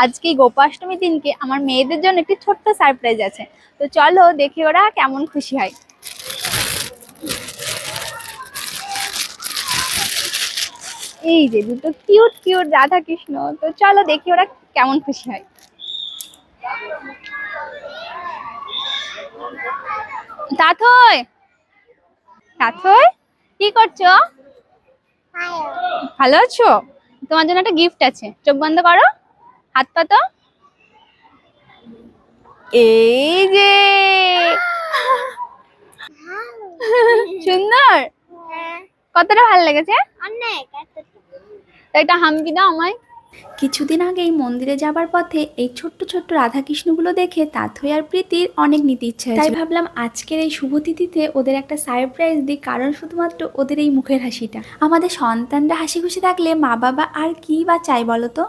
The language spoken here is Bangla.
আজকে এই গোপাষ্টমী দিনকে আমার মেয়েদের জন্য একটি ছোট্ট সারপ্রাইজ আছে। তো চলো দেখি ওরা কেমন খুশি হয়। এই যে দুটো কিউট কিউট রাধা কৃষ্ণ, তো চলো দেখি ওরা কেমন খুশি হয়। তাথই তাথই কি করছো? ভালো আছো? তোমার জন্য একটা গিফট আছে, চোখ বন্ধ করো, হাত পাতো। এই যে সুন্দর, কতটা ভালো লেগেছে? অনেক। একটা হাম্পি দাও আমায়। কিছুদিন আগেই মন্দিরে যাবার পথে এই ছোট্ট ছোট্ট রাধাকৃষ্ণগুলো দেখে তাথই আর প্রীতির অনেক নিতে ইচ্ছে হয়েছিল। তাই ভাবলাম আজকের এই শুভ তিথিতে ওদের একটা সারপ্রাইজ দিই, কারণ শুধুমাত্র ওদের এই মুখের হাসিটা। আমাদের সন্তানরা হাসি খুশি থাকলে মা বাবা আর কি বা চাই বলো তো।